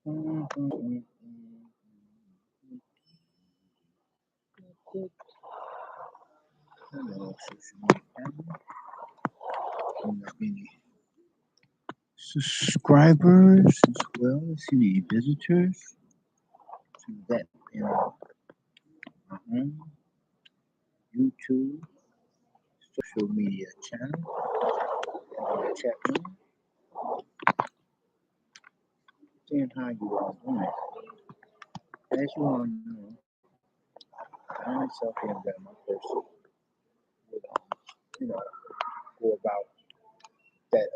Hello, social media family. Do you have any subscribers as well as any visitors to that my home YouTube social media channel and chat room? Seeing how you all doing. As you all know, I myself am that my person would go about that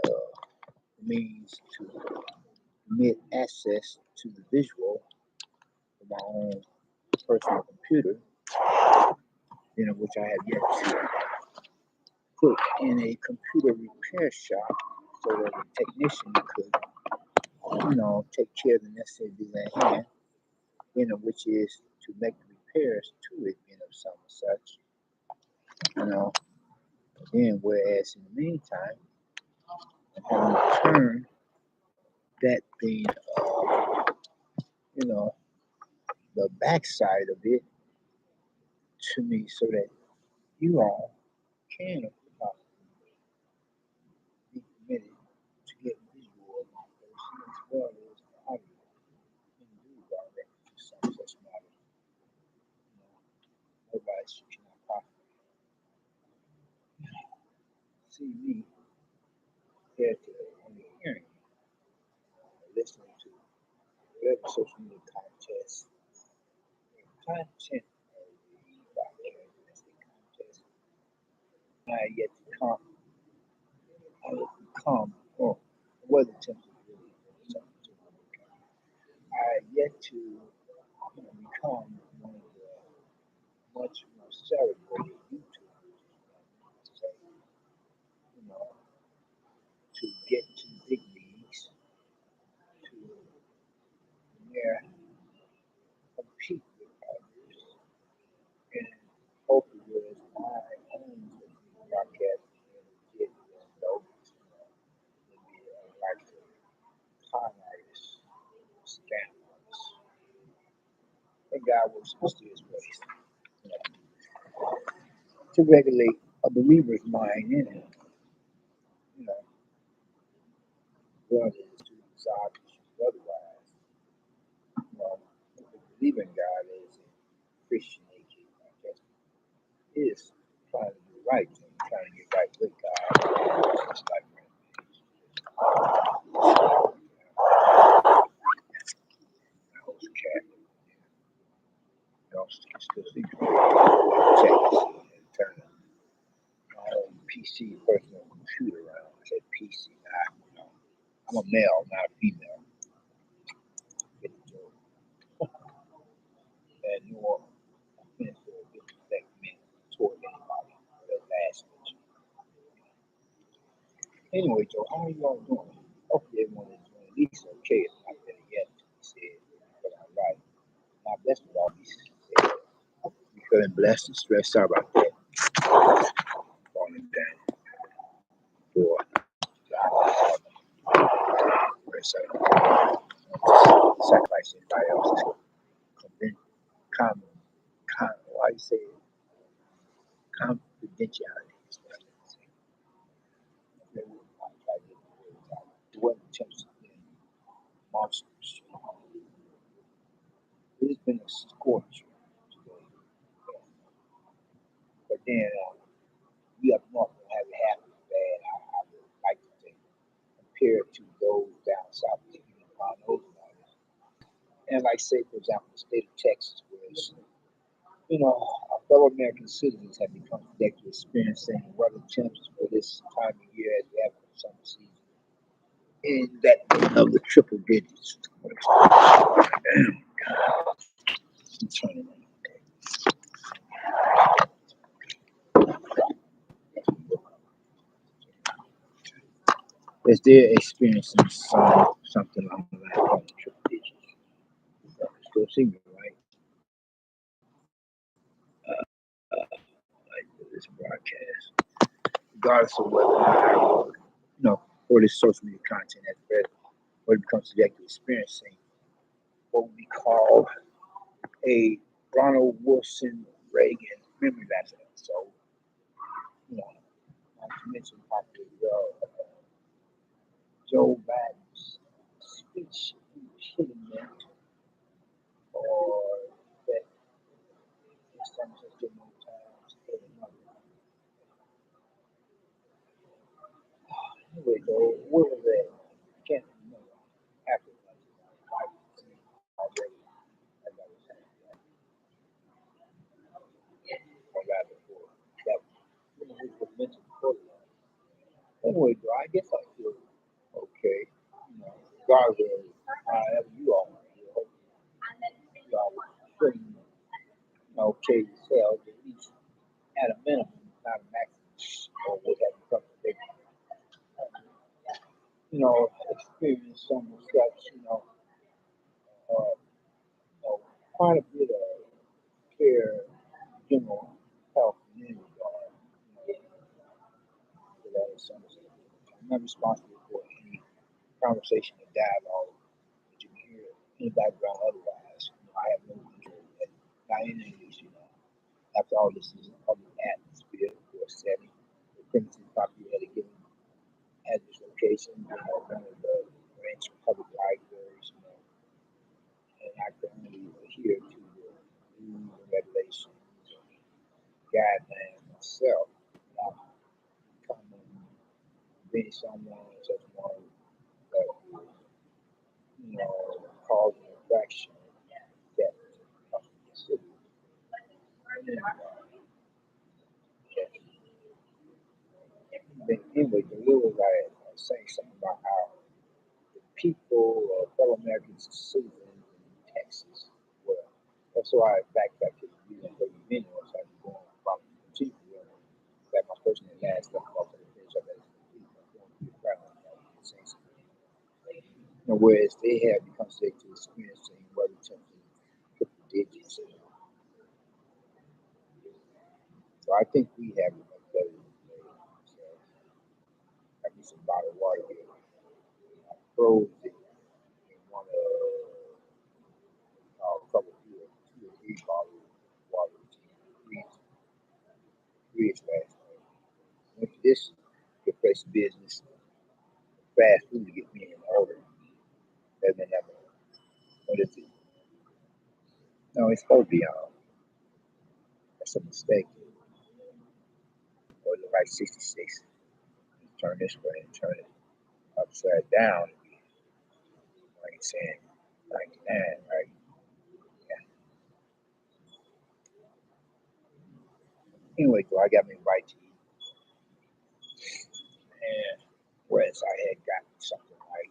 means to permit access to the visual of my own personal computer, which I have yet to put in a computer repair shop so that a technician could, take care of the necessary duties at hand, which is to make the repairs to it, some such, you know. Then, whereas in the meantime, I'm having to turn that being, the backside of it to me so that you all can be permitted to get visual of my person as well as the audio and do direct to some such matter. Otherwise, you cannot possibly see me compared to only hearing or listening to whatever social media content of the broadcast contest. I yet to come, I will become, or whether attempts to really something to I yet to become one of the much more celebrated YouTubers, you know, to get to the big leagues, to where compete with others, and hopefully with my own broadcast get noticed, maybe like the con artists, scam artists. And God works in mysterious ways. You know, to regulate a believer's mind in it, you know, rather than to resolve issues otherwise. The believing God is a Christian, aka just is trying to do right thing, trying to get right with God. Just like my host cat, still see turn my own PC personal computer around. I said PC, I'm a male, not a female. Get the joke. And nor offensive or disrespect meant toward anybody. That last mention. Anyway, Joe, how are you all doing? Hopefully everyone is doing at least okay. It's not better yet to be said, but I'm right. Not blessed with all these said. You feeling blessed and stressed? Sorry about that. Falling down for sacrifice anybody else's com, why you say it? Confidentiality. It wasn't attempts to be monsters. It has been a scorcher today. But then we up north don't have it half as bad, I would like to think, compared to those down south, even around those mountains. And like say, for example, the state of Texas, where it's, our fellow American citizens have become subject to experiencing weather temps for this time of year as we have in the summer season. In that of the triple digits. Damn, God. I'm turning on. As they're experiencing something along the line of triple digits. Still see me, right? Like this broadcast, regardless of whether or not I work, or this social media content at present, or it becomes subject to experiencing what we call a Ronald Wilson Reagan memory lesson. So, not to mention probably Joe Biden's speech impediment or that some just did more times than another. Anyway, though, what was that? Can't remember. After already, as I was saying, or rather before that, which was mentioned before. Anyway, though, I guess I feel okay. Regardless, however you all feel, you all feeling okay yourself, at least at a minimum, not a maximum, or whatever. Experience some of such, uh, quite a bit of care, general health in any regard. That is something. I'm not responsible for any conversation or dialogue that you can hear in the background otherwise. I have no control of that. Not in English. After all, this is a public atmosphere or setting. The premises property at a given address location, one of the ranks of public libraries, and I can only adhere to the rules and regulations and guidelines myself without becoming being someone such one that would, cause an infraction that must be considered. And, but anyway, the rules I was saying something about how the people, fellow Americans, citizens in Texas, well, that's why I backtracked to the beginning of the video, so I can go on from the chief. That my person had last stuff off of the finish up as whereas they have become sick to experiencing weather temperature triple digits. So I think we have a better so I need some bottled water here. I froze it in one of a couple of two or three bottles of water to freeze last night. Went to this good place of business, fast food to get me in order. And then what is it? No, it's supposed to be that's a mistake. Or like 66. Turn this way and turn it upside down. Like it's saying 99, right? Yeah. Anyway, so I got me right to eat. And whereas I had gotten something like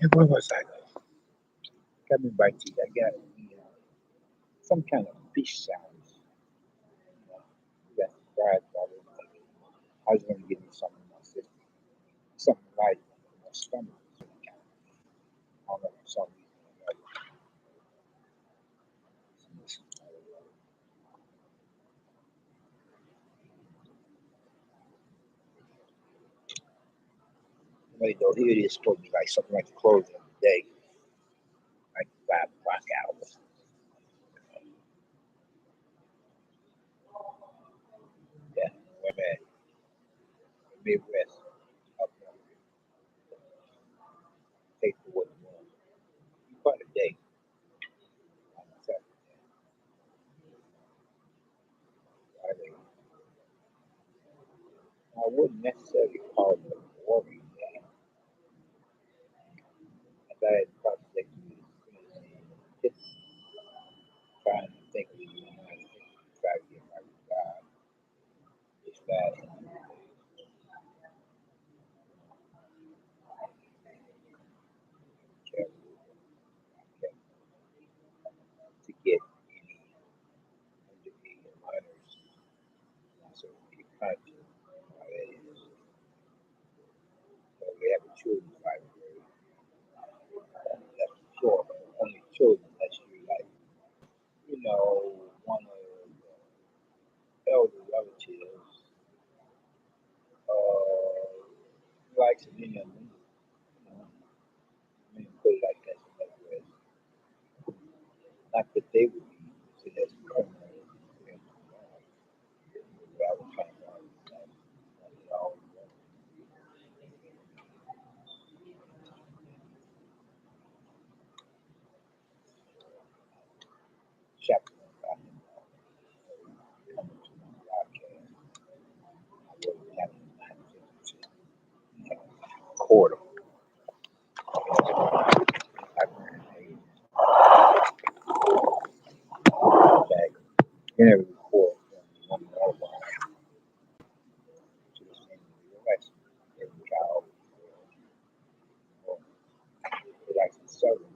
and where was I? Got me right to eat. I got some kind of fish salad. Got fried salad. I was going to give me something in my system. Something like in my stomach. I don't know, for some reason. Wait, though, here it is supposed to be like something like the closing of the day, like 5 o'clock hours. Yeah, where at Midwest, up north, take for what you want. Quite a day on Saturday. Friday. I wouldn't necessarily call it a boring day. As I had project just trying to think of try to get my job this last to many of them. I mean, put it like that. So that was not that they would be considered as criminals. But I was trying to argue that. It always was. Chapter one about him coming to my broadcast. I wasn't having a mind to record him. I ran a back in every report from one mobile to the same election. Every cow, or like in Southern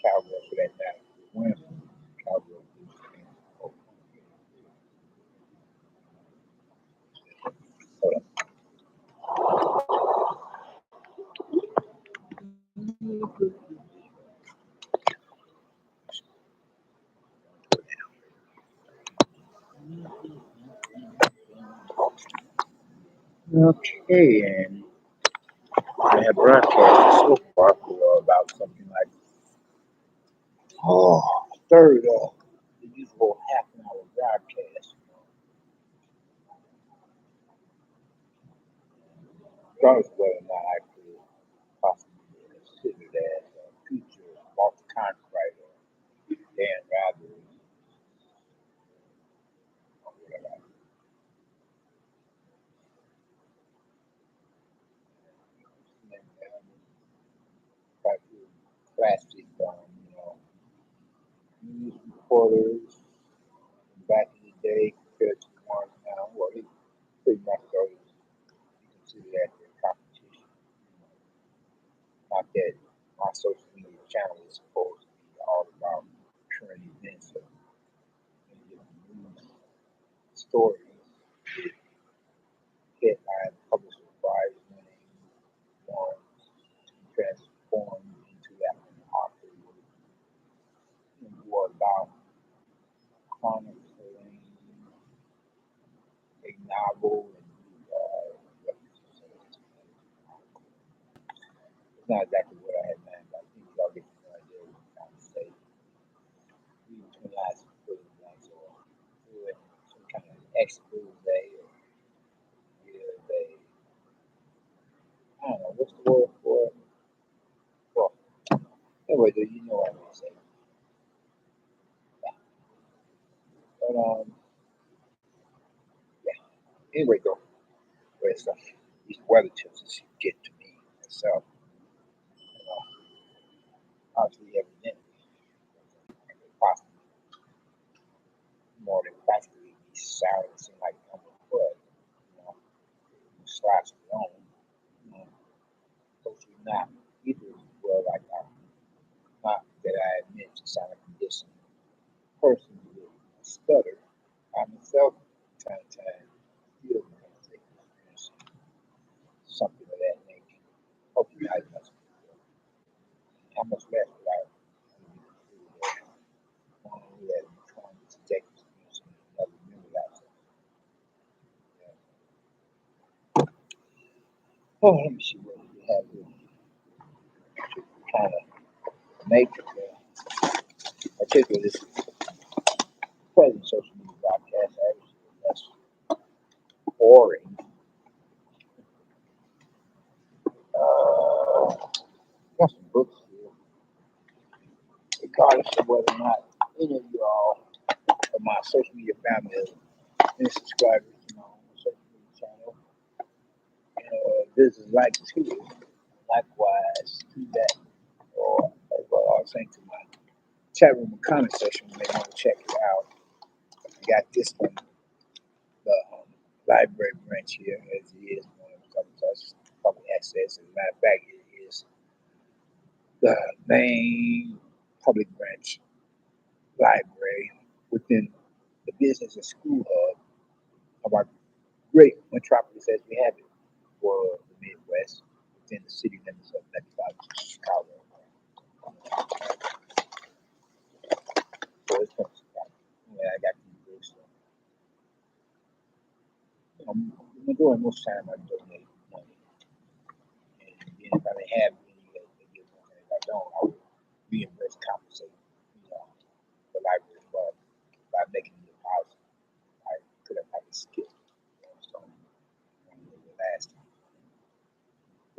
Cowboys for that matter, win Cowboys lose again. Hold on. Okay, and I have broadcast so far for about something like a third of the usual half an hour broadcast. Regardless of whether or not I could possibly be considered as a future multi-copywriter, Dan Rather, or whatever. Try to classic, news reporters back in the day compared to the ones now. Well, they pretty much those you consider that their competition. Not that my social media channel is supposed to be all about current events or news stories, headline publisher prize winning ones transformed into that author who are about chronicling a novel and it's not exactly what I had in mind, but I think y'all get the idea what I'm trying to say. Read between the lines and fill in the blanks or do some kind of expose or give a I don't know what's the word for it. Well, anyway, do you know what I'm gonna say? Yeah. But yeah. Anyway, though, where stuff these weather tips that you get to me myself, you know, obviously evidently possibly more than practically be silencing like underfoot, slash alone, you know, hopefully not either well like not that I admit to sound like a condition person with a stutter. I myself time to time feel something of that nature. Hopefully I must how much less would I want to let trying to take this another minute out. Oh, let me see what we have here. Kind of matrix there. Particularly this present social media broadcast actually less boring. Got some books here. Regardless of whether or not any of you all of my social media family and subscribers, on the social media channel, this is like to it. Likewise to that, or as well, I was saying to my chat room and comment section when they want to check it out. I got this one, the library branch here, as it is one of the public access. As a matter of fact, it is the main public branch library within the business and school hub of our great metropolis as we have it for the Midwest within the city limits of metropolitan Chicago. So it's from Chicago. Yeah, I got these books. So, majority most time I donate money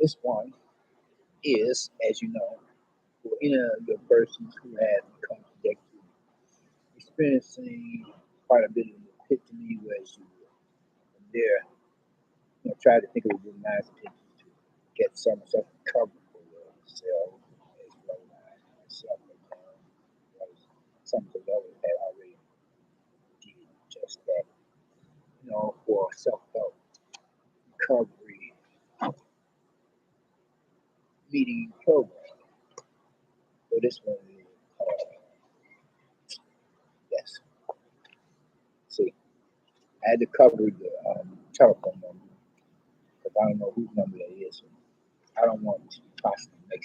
This one is, as you know, for any of your persons who have become subject to experiencing quite a bit of epiphany, whereas you from there, try to think of a good nice attention to get some self recovery for yourself as well as self because some of the others had already did just that, for self help recovery meeting program. So this one is yes. See, I had to cover the telephone number because I don't know whose number that is. I don't want to possibly make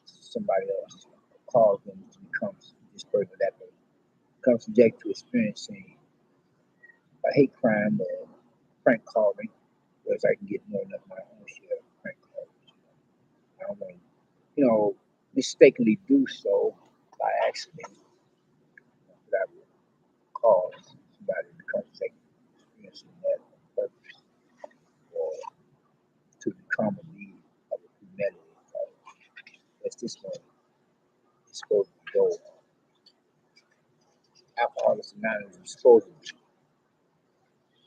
somebody else cause them to become this person or that person. Become subject to experiencing a hate crime or prank calling, whereas I can get more than my own share of prank calls. I don't want to, mistakenly do so by accident that would cause somebody to become second experiencing that on purpose or to become a lead of a premeditated cause. As this one is supposed to go, Alcoholics Anonymous is supposed to be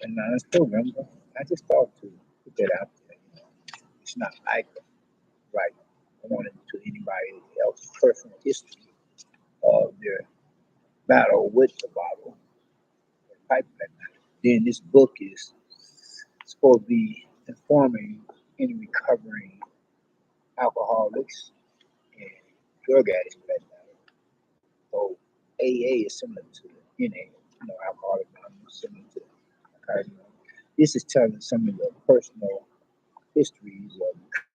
an anonymous program. I just thought to put that out there. It's not like right. I want it to anybody else's personal history of their battle with the bottle or pipe. Then this book is supposed to be informing any recovering alcoholics and drug addicts for that matter. So AA is similar to NA, Alcoholic Anonymous, similar to narcotics. This is telling some of the personal histories of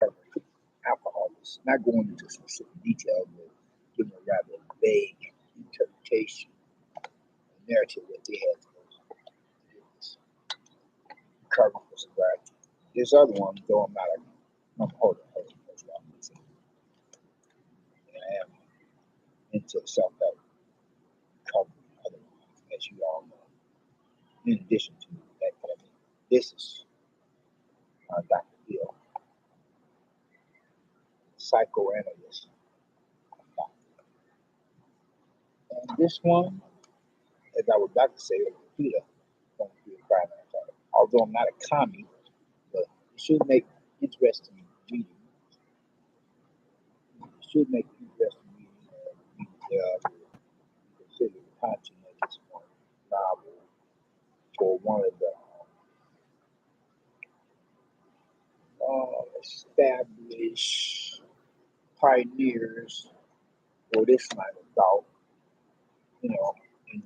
recovery alcoholics, not going into specific detail, but giving a rather vague interpretation, narrative that they had to recover for sobriety. There's other ones, though I'm not hold on, I am into self help recovery, other ones, as you all know. In addition to that, this is Dr. Bill, psychoanalyst. And this one, as I was about to say, Peter, going through the crime. Although I'm not a commie, but it should make interesting reading. It should make interesting reading. Consider the content of this one novel for one of the established pioneers for this line of thought, in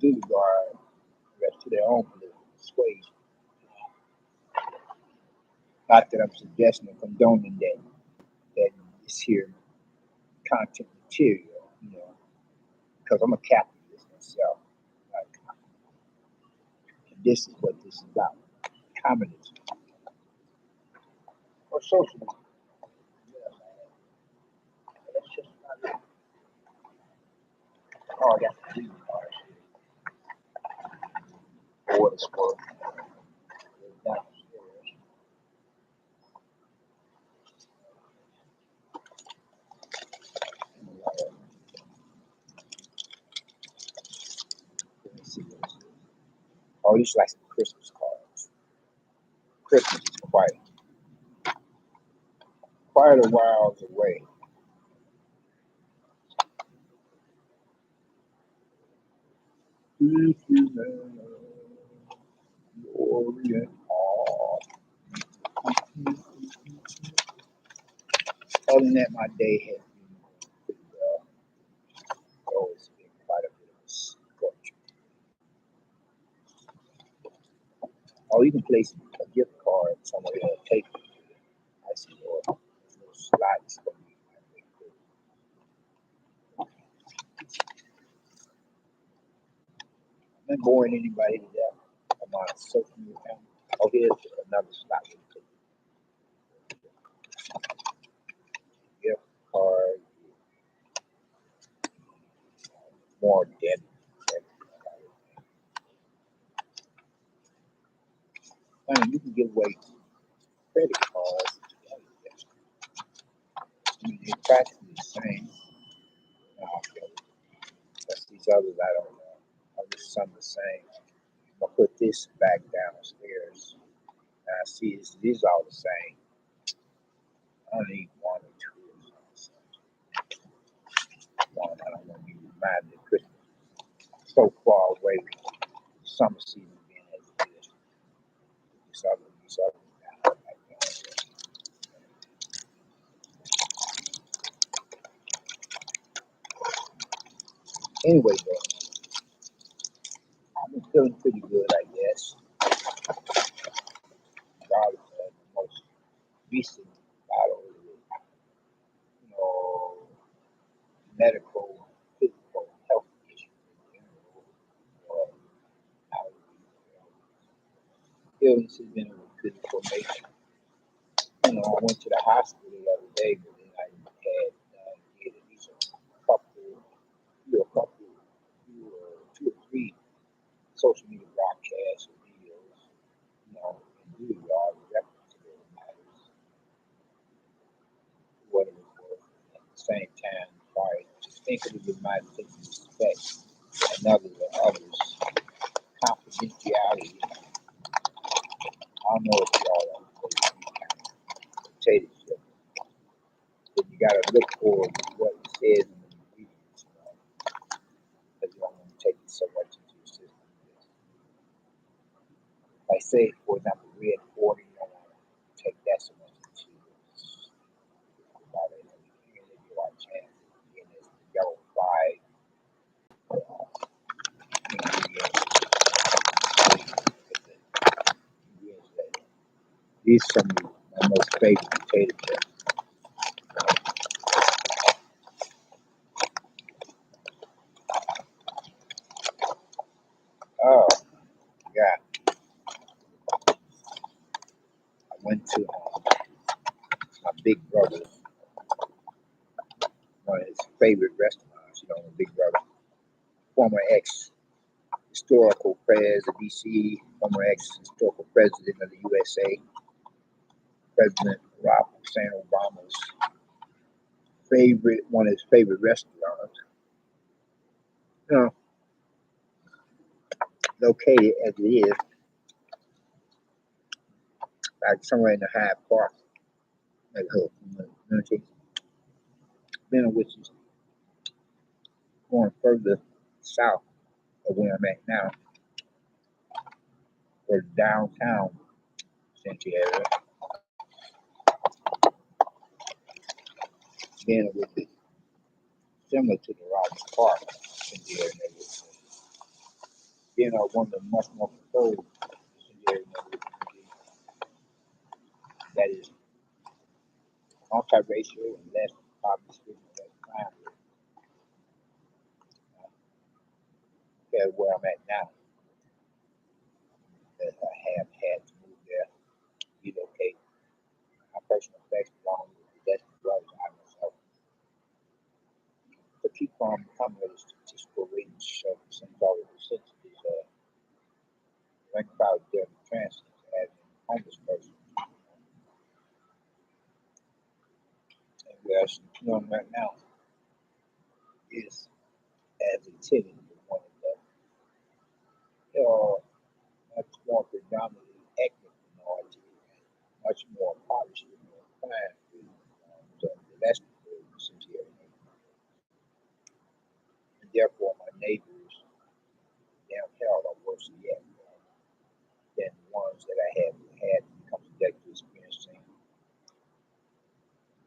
due regard to their own political persuasion. Not that I'm suggesting or condoning that this here content material, because I'm a capitalist myself. And this is what this is about. Communism or socialism. That's just not it. Oh, I got the reading cards for what it's worth. Downstairs. Let me see what this is. Oh, these are like some Christmas cards. Christmas is quite a while away. If you have Orient other than that, my day has been pretty well. So it's been quite a bit of a scorcher. Oh, you can place a gift card somewhere or take it. I see or little slides for me. I'm not boring anybody to death. I'm on a social media account. Oh, here's another slot. Gift card, more debt. I mean, you can give away credit cards. practically the same. Okay. That's these others I don't know. Some the same. I'm gonna put this back downstairs. Now I see these are all the same. I only need one or two or something. One, I don't want to be reminded of Christmas so far away. Summer season being as it is. These other down like that. Anyway, though, I'm feeling pretty good, I guess. Regardless of the most recent battle with, know, medical, physical health issues in general, or how illness has been of a physical nature. I went to the hospital the other day, but then I had did at least a couple, two or three social media broadcasts or videos, and really all the reference to those matters, what it was. At the same time, sorry, just think of it might take respect another than others. Confidentiality. I don't know if y'all are potatoes, but you gotta look for what it says in the ingredients, because you don't want to take it so much into your system. Like say, for example, red 40, you don't want to take that so much into about it. You give you a chance in this yellow fried, these are some of my most favorite potato chips. Oh, yeah. I went to my big brother's, one of his favorite restaurants, my big brother, former ex historical president of DC, former ex historical president of the USA, President Barack Hussein Obama's one of his favorite restaurants. You know, located as it is, like somewhere in the Hyde Park neighborhood, which is going further south of where I'm at now, or downtown Century area. Being which is similar to the Rogers Park Century area neighborhood. One of the much more preferred Century area neighborhoods that is multiracial and less poverty stricken, less crime compared to where I'm at now. That I have had to move there, relocate. My personal effects along with the best brothers I myself. To keep from becoming a statistical range of some sort of percentage is ranked about their transit as a homeless person. And where I'm right now is as a tenant of one of the much more predominantly ethnic minority, much more polished and more crime free the domestic Century. And therefore my neighbors down hell are worse yet than the ones that I have had come to experiencing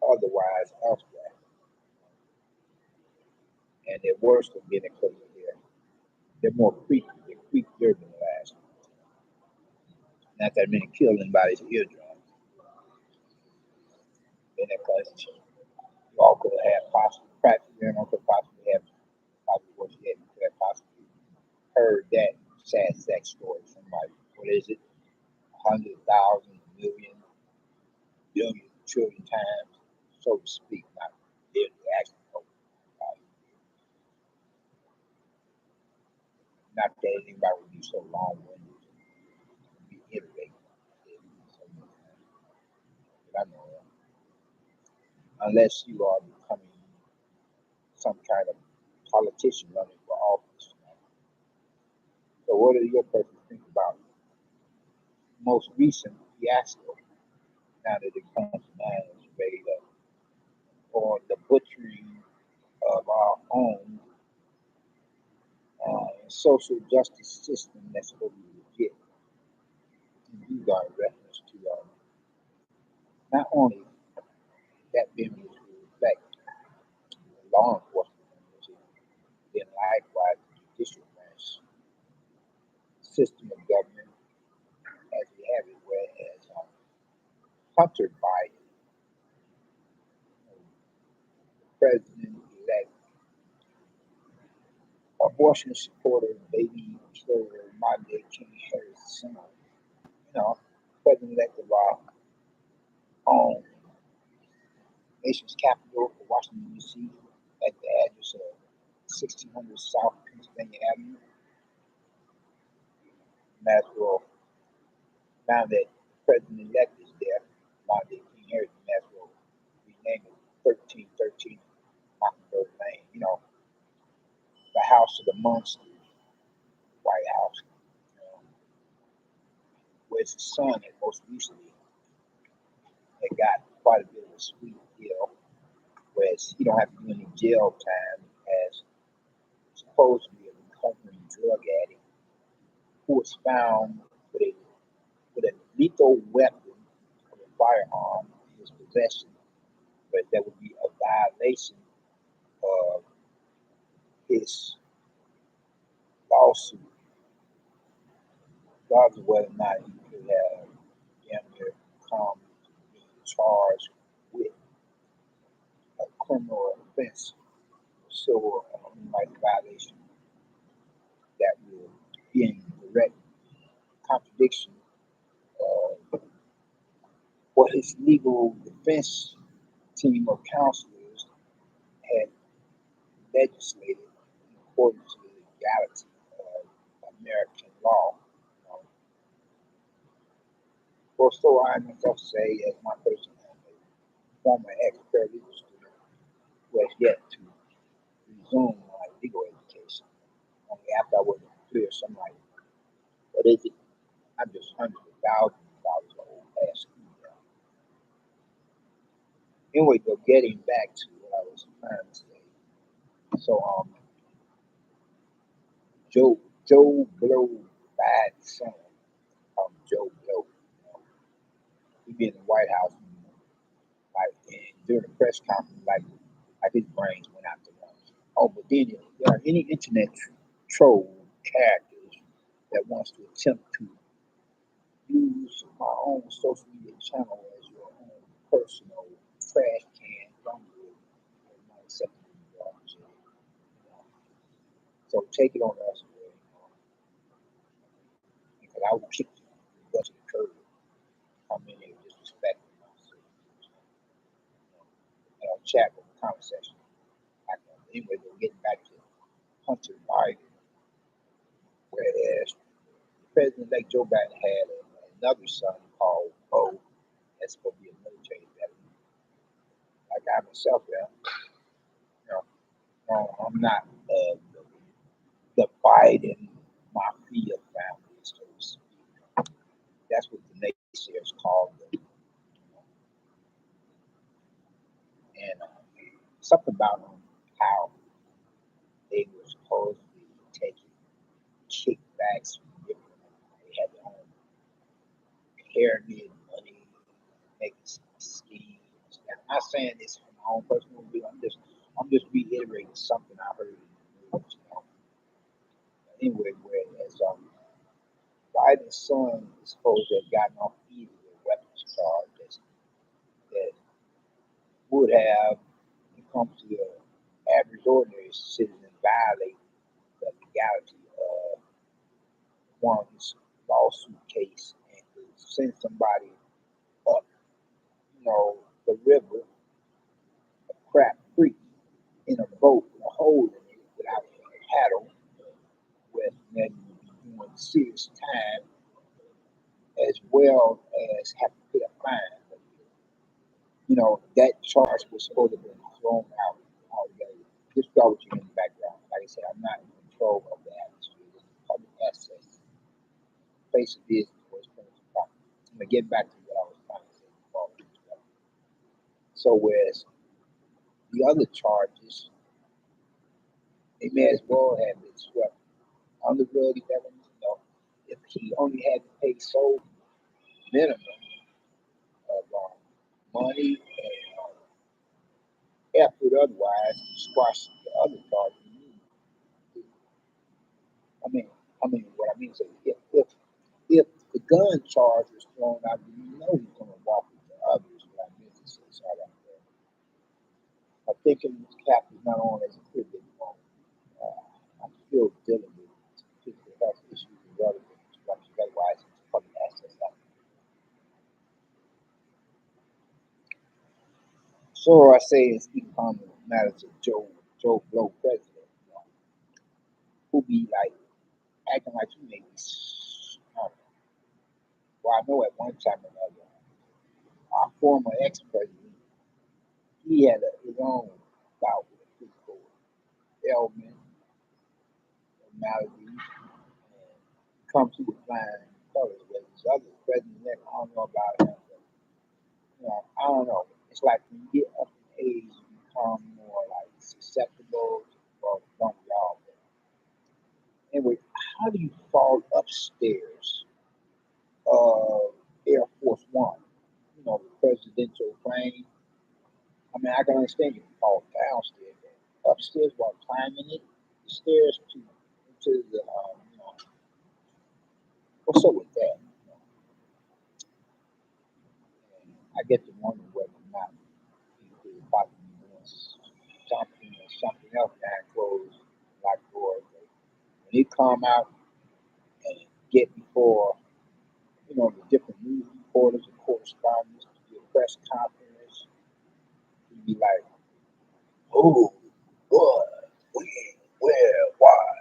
otherwise elsewhere. And they're worse than being equivalent here. They're more creepy. They're creepier than the last. Not that many killed anybody's eardrums. Then because you all could have possibly practically, could possibly have probably what you had, could have possibly heard that sad sex story from like, what is it, 100,000, million, billion, trillion times, so to speak, not literally actually. Not that anybody would be so long-winded and be iterating. But I know unless you are becoming some kind of politician running for office. So, what do your persons think about most recent fiasco now that it comes to mind is made up, or the butchering of our own social justice system that's supposed to be legit? And these are in reference to not only that being reflect law enforcement, then likewise the judicial branch system of government as we have it, whereas Hunter Biden, president-elect, abortion supporter, baby killer, modern day King Harris' son, president-elect of our own nation's capital, Washington, D.C., at the address of 1600 South Pennsylvania Avenue. Might as well, now that president-elect is there, modern day King Harris, might as well rename it 1313 Mockingbird Lane. The house of the monster, White House, where his son had most recently had got quite a bit of a sweet deal, whereas he don't have to do any jail time as supposedly a recovering drug addict who was found with a lethal weapon of a firearm in his possession, but that would be a violation of his lawsuit, regardless of whether or not he could have damn near come being charged with a criminal offense, civil rights violation that will be in direct contradiction of what his legal defense team of counselors had legislated in accordance to the legality of American law. Um, or so I myself say, as my person, a former ex-paralegal student who has yet to resume my legal education. Only after I wasn't clear, so I'm like, what is it? I'm just hundreds of thousands of dollars old past school now. Anyway, though, getting back to what I was trying to say. So, Joe Blow Biden's son, Joe Blow, he be in the White House, like, and during the press conference, like his brains went out the lunch. Oh, but then if there are any internet troll characters that wants to attempt to use my own social media channel as your own personal trash can, don't do it. I'm not accepting it. So take it on us, because I will kick you butt to the curb. Come in here disrespecting us. Chat with the conversation. Anyway, we're getting back to Hunter Biden, whereas President-elect Joe Biden had another son called Bo. That's supposed to be a military veteran. Like I myself am. I'm not the Biden mafia family, so to speak. That's what the naysayers call them. And something about how they were supposedly taking kickbacks from different. They had their own pyramid money, making schemes. And I'm not saying this from my own personal view. I'm just reiterating something I heard in the news. Anyway, whereas Biden's son is supposed to have gotten off easy with a weapons charge that would have, when it comes to the average ordinary citizen, violate the legality of one's lawsuit case and to send somebody up, the river, a crap creek, in a boat with a hole in it without a paddle, with then doing serious time as well as have to pay a fine. that charge was supposed to be thrown out altogether. Just go with you in the background. Like I said, I'm not in control of the atmosphere. This is public access, place of business for its principal property. I'm gonna get back to what I was trying to say before. So whereas the other charges, they may as well have been swept under the rug. If he only had to pay so minimum of money and effort otherwise to squash the other charges. I mean, what I mean is, if the gun charge was thrown out, you know he's going to walk with the others. What I mean to say, sorry, I'm thinking this cap is not on as a privilege anymore. I'm still dealing with physical health issues and relevant structures. Otherwise, it's public access. So I say in speaking on the matters of Joe Blow president, who be like acting like he may be. Well, I know at one time or another, our former ex-president, he had his own bout with physical ailment, malady, and come to the flying colors. But his other president, I don't know about him, but I don't know. It's like when you get up in age, you become more like susceptible to one of y'all. Anyway, how do you fall upstairs of Air Force One? The presidential plane. I mean, I can understand you can fall downstairs, but upstairs while climbing it, the stairs to the what's up with that? And I get to wonder whether or not he could possibly be doing something else behind closed locked doors. When he come out and get before the different news reporters and correspondents to do a press conference, he'd be like, "Oh, what? When? Where? Why?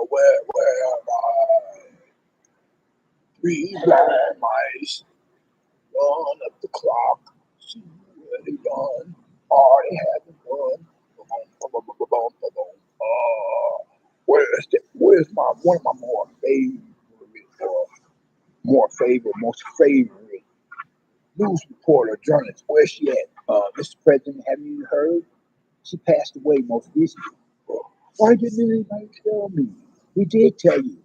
Where am I? Three blind mice run up the clock. See where they done. Are they having fun? Where's my one of my most favorite news reporter, journalist? Where's she at? Mr. President, have you heard? She passed away most recently. Why didn't anybody tell me? We did tell you.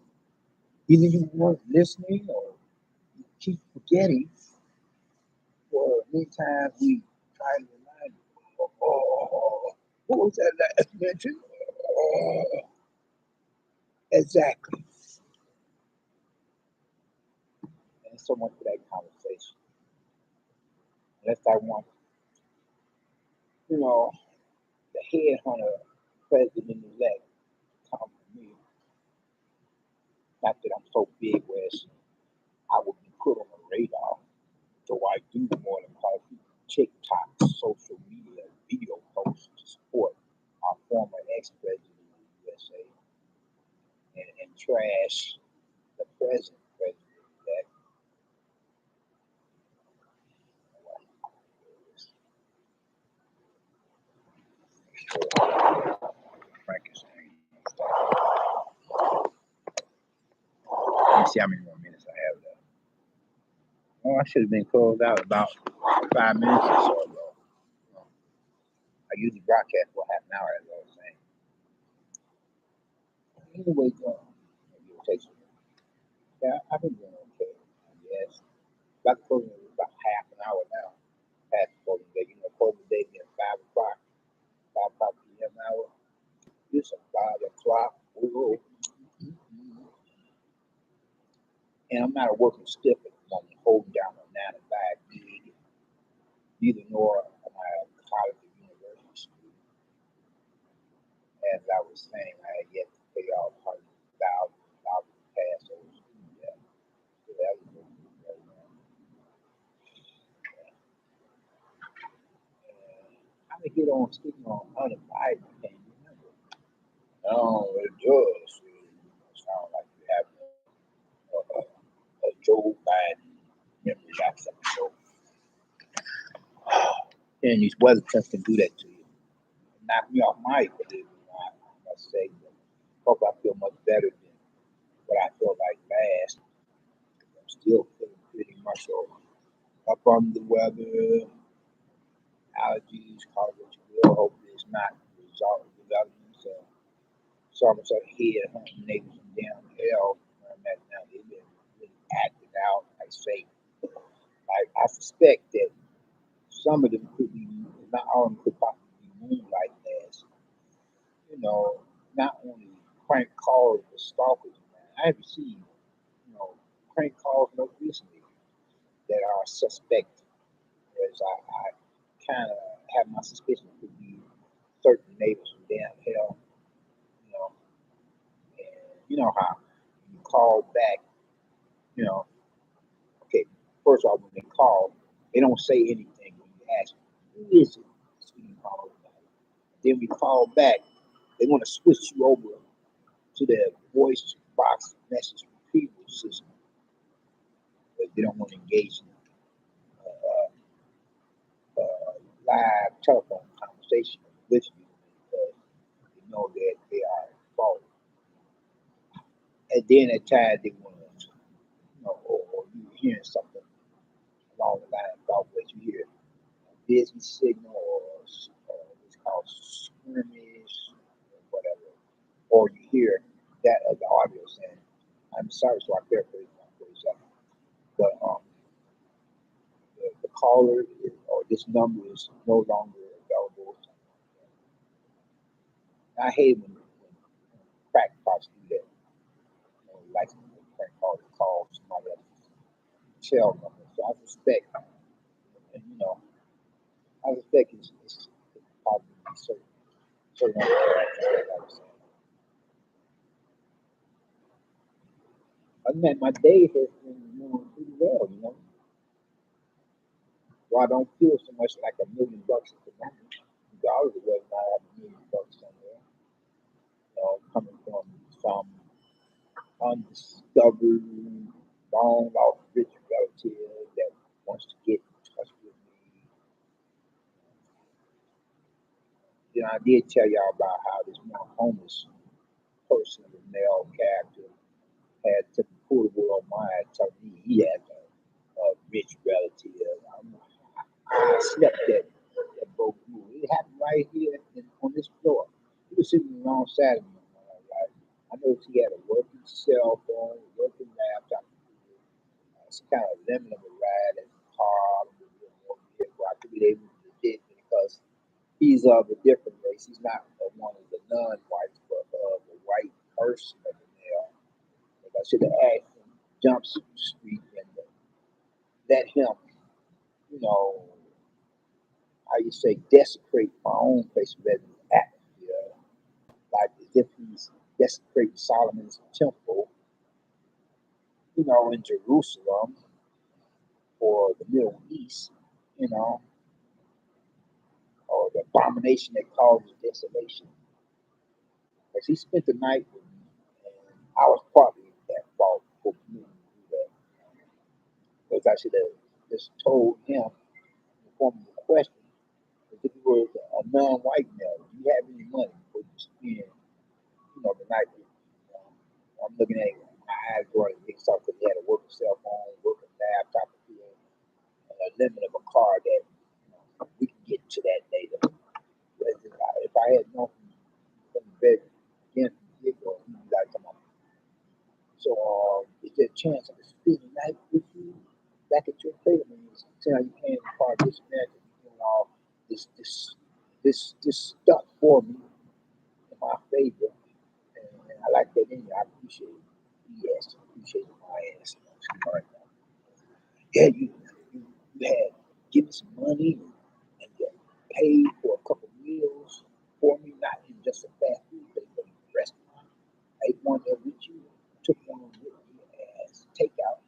Either you weren't listening or you keep forgetting. Or many times we try to remind you. What was that last mention? Exactly. And so much for that conversation. Unless I want, the headhunter president-elect to come to me. Not that I'm so big where I would be put on the radar. So I do more than probably TikTok, social media, video posts to support our former ex-president of the USA and trash the present president. That Frankenstein. Let me see how many more minutes I have left. Oh, I should have been closed out about 5 minutes or so ago. I usually broadcast for half an hour, as I was saying. Anyway, yeah, I've been doing okay. Yes. About the closing is about half an hour now. Past the closing day. Closing day being 5 o'clock p.m. hour. It's 5 o'clock. Whoa. And I'm not working stiff at the moment, holding down a 9 to 5 gig. Neither nor am I a college or university student. As I was saying, I had yet to pay off $100,000 past those student debt. So that was very I'm gonna get on speaking on uninvited. I can't remember. No, it does. It sounds like you have a Joe Biden memory box episode. And these weather temps can do that to you. Knock me off my equilibrium, I must say. But hope I feel much better than what I felt like last. I'm still feeling pretty much up on the weather, allergies, call it what you will. Hopefully it's not result developing. So I'm sort of head hunting neighbors from down hell where I'm at now. They've been really acting out. I say, like I suspect that some of them could be, not all of them could possibly be moonlight as, you know, not only prank calls but stalkers. Man, I haven't seen, prank calls no recently that are suspect. Whereas I kind of have my suspicion it could be certain neighbors from down hell, you know, and you know how you call back, you know, okay, first of all, when they call, they don't say anything when you ask them, who is it? That's when you call them back. Then we call back, they want to switch you over to their voice box message retrieval system, but they don't want to engage in live telephone conversation with you because they know that they are involved. And then at times they want to, or you hearing something along the line about what you hear, a busy signal or what's called skirmish or whatever, or you hear that of the audio saying, I'm sorry, so I paraphrase my phrase up. But the caller or this number is no longer available. I hate when crackpots do that. Like crack call somebody else's cell number. So I suspect, and I suspect it's probably certain other characters that I was saying. Other than that, my day has been going pretty well. So I don't feel so much like $1 million at the moment, regardless of whether or not I have $1 million somewhere. Coming from some undiscovered, long lost rich relative that wants to get in touch with me. I did tell y'all about how this one homeless person, the male character, had took the portable on mine, told me he had a rich relative. I slept that broke rule. It happened right here on this floor. He was sitting alongside of me. I noticed he had a working cell phone, a working laptop. It's kind of limiting a ride as a car, I could be able to get because he's of a different race. He's not one of the non-whites, but of the white person of the male. Like I should have asked him, jumpsuit street, and let him, you know, how you say, desecrate my own place of residence atmosphere, like as if he's desecrating Solomon's temple, in Jerusalem or the Middle East, you know, or the abomination that causes desolation. Because he spent the night with me, and I was partly at fault for me to do that. Because I should have just told him in the form of a question, if he was a non-white male, do you have any money for you to spend, the night with me? I'm looking at him, my eyes growing big stuff because he had a working cell phone, working laptop, and a limit of a car that we can get to that later. If I had known from the very beginning, he'd be like, come on. So, is there a chance I can spend the night with you back at your place? I mean, see how you paying the car this and that, and you doing all this stuff for me in my favor, and I like that in you. I appreciate it. Yes, appreciate my ass. Right now. Yeah, you had give me some money and you paid for a couple meals for me, not in just a fast food place, but in a restaurant. I ate one there with you, took one with me as takeout.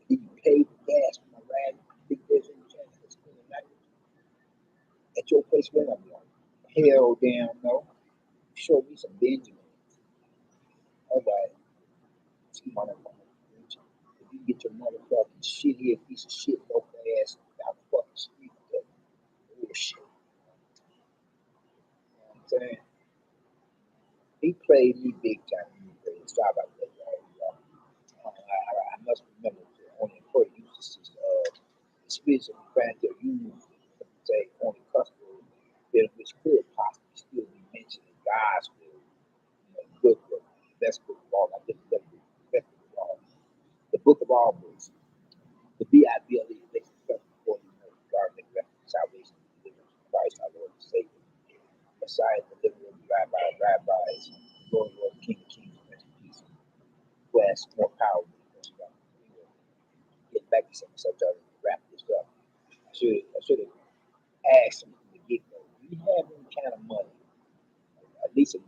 Then you paid for gas for my ride. Think there's any chance to spend the night at your place where I'm going? Hell damn no. Show me some Benjamin. All right, see my number. If you get your motherfucking shit here, piece of shit, low ass out the fucking street, bullshit. saying? He played me big time. Sorry about that, y'all. I must remember on the important uses the spirits of humanity are used to say on the cusp of that which could possibly still be mentioned in God's will. Good book, the best book of all. I think the best book of all. The book of all books. The BIBLE makes itself before you know God make reference to salvation and deliverance of Christ, our Lord and Savior. Messiah, deliverer, drive-bys, Lord, King of Kings, rest in peace. Who has more power than the first God. Anyway, getting back to some subject to wrap this up. I should have asked him from the get-go, do you have any kind of money, at least a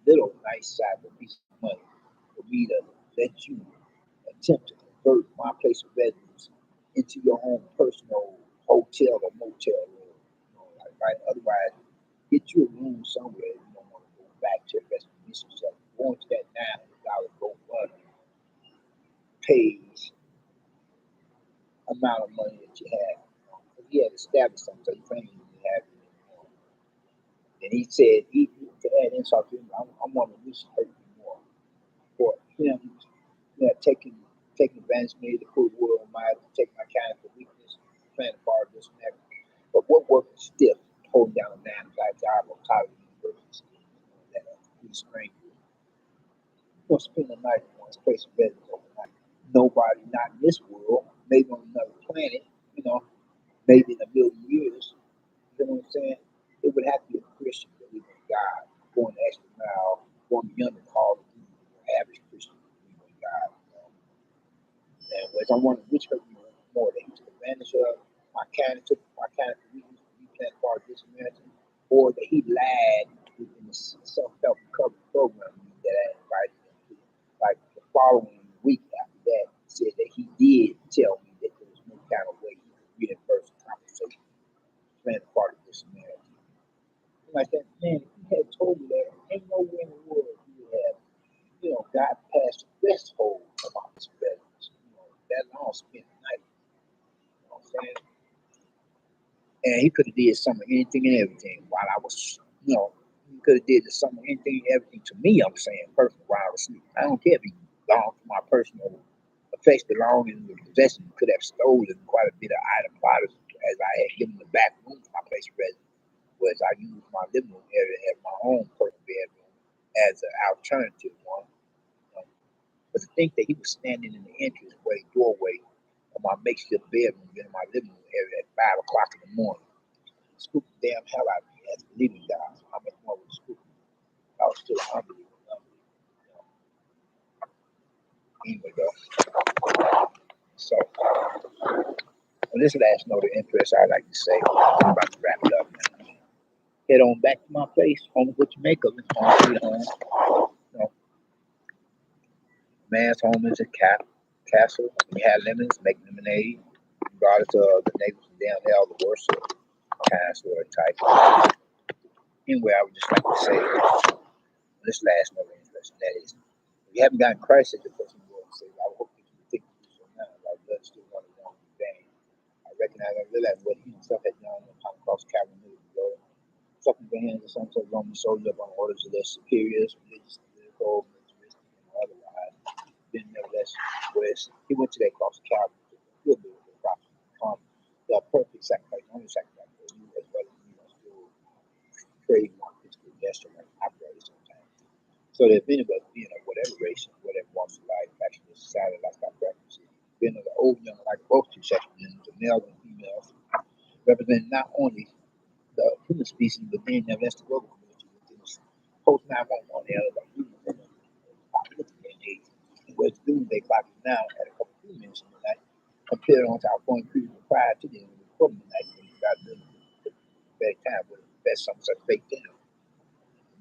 little nice size of piece of money, for me to let you attempt to convert my place of residence into your own personal hotel or motel room? Like, right? Otherwise, get you a room somewhere you don't want to go back to the rest of the mission. So going to that $900 GoFundMe pays amount of money that you have. He had established something, so you can't even have it anymore. And he said, to add insult to him, I'm wondering if we should hurt you more for him, taking advantage of me to put wood on my, to take my kind for weakness, playing a part of this and that. But what working stiff, holding down a 9 to 5 job on top of the university that he's strange. You want to spend the night in one's place of residence overnight. Nobody, not in this world, maybe on another planet, maybe in a million years, you know what I'm saying? It would have to be a Christian believing in God, going the extra mile, going beyond the call of duty, average Christian believing in God. And whereas I'm wondering which hurt me more, that he took advantage of my kind of weakness to be playing part of this American, or that he lied in the self-help recovery program that I invited him to. Like the following week after that, he said that he did tell me that there was no kind of way he could reimburse the compensation playing part of this American. Like that, man, if he had told me that, ain't nowhere in the world he would have, got past the threshold about this veterans. That long spent the night. You know what I'm saying? And he could have did some of anything and everything while I was, he could have did some of anything and everything to me, I'm saying, personally, while I was sleeping. I don't care if he belonged to my personal effects, belonging in the possession, could have stolen quite a bit of item products as I had given the back room to my place of residence, whereas I used my living room area as my own personal bedroom as an alternative one. But to think that he was standing in the entranceway doorway of my makeshift bedroom in my living room area at 5 o'clock in the morning, spooked the damn hell out of me as believing God. So how much more would spook me? I was still unbelieving. Anyway, though. So, on this last note of interest, I'd like to say, I'm about to wrap it up now. Head on back to my place, home of what you make of it, home sweet home. Man's home is a castle. When you have lemons, make lemonade. Regardless of the neighbors and damn hell, the worst kind sort of type. Anyway, I would just like to say this last note of interest, and that is, if you haven't gotten Christ as your personal Lord and Savior, I hope that you think you do so now. Like blood still running down in vain. I recognize and realize what he himself had done on the cross Calvary years ago. Sucking the hands of some such Roman soldiers up on orders of their superiors, religious, political, militaristic, and otherwise. Then nevertheless, he went to that cross of Calvary to fulfill the prophecy to become the perfect sacrifice, only sacrifice for you, as well as still crave one physical gesture like operate sometimes. So that if any of us, whatever race, whatever walks of life, faction, society, lifestyle preferences, being of the old, young, like both two sexual genders, the males and females, represent not only the human species, but then nevertheless the global community within this post 911 era, like we within the apocalyptic age, and where it's doomsday clock is now at a couple of minutes in the night, compared on to our point previously prior to the end of the quarter midnight when you got the very time with the best some such fake dinner.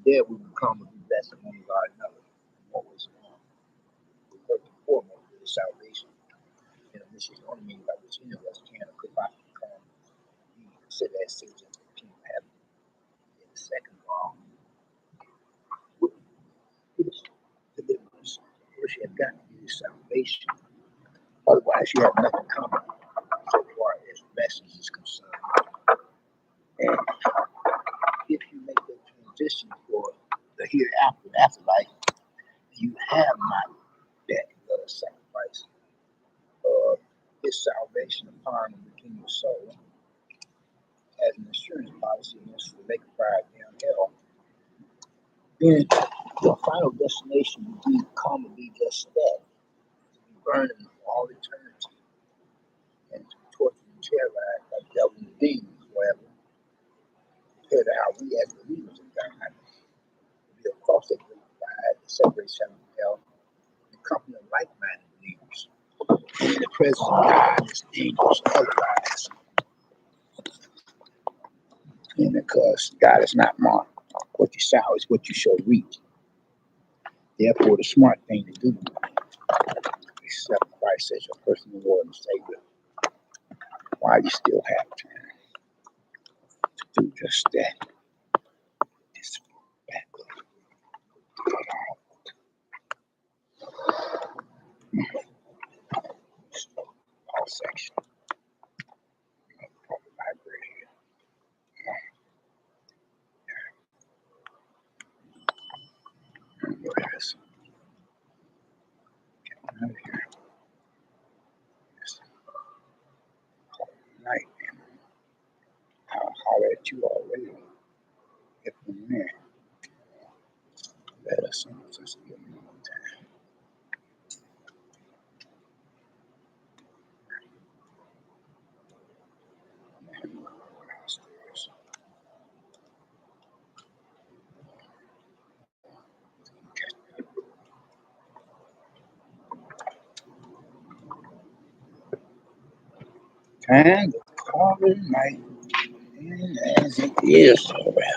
There we become a be blessed one God another. Always wrong. We first and foremost with salvation. This is the only means by which any of us can or could possibly become consider as citizens of the kingdom of heaven. In the second law, with deliverance. First, you have got to use salvation. Otherwise, you have nothing coming so far as message is concerned. And if you make that afterlife, you have not that blood sacrifice of his salvation upon and within your soul as an insurance policy against the lake of fire down hell. Then your final destination will be come to be just that, to be burning for all eternity and to be tortured and terrorized by the devil and the demons, whatever, compared to how we as believers in God will be across that great divide that separates heaven and hell, the company of like-minded believers. In the presence of God, it's dangerous otherwise. And because God is not marked. What you sow is what you shall reap. Therefore, the smart thing to do is accept Christ as your personal Lord and Savior while you still have time to do just that. Just back up all section of the library here. Whereas, out of here, just night, and I'll holler at you already. If you're there, let us know. Just give me more time. And we'll go downstairs. Time to call it night, and as it is already.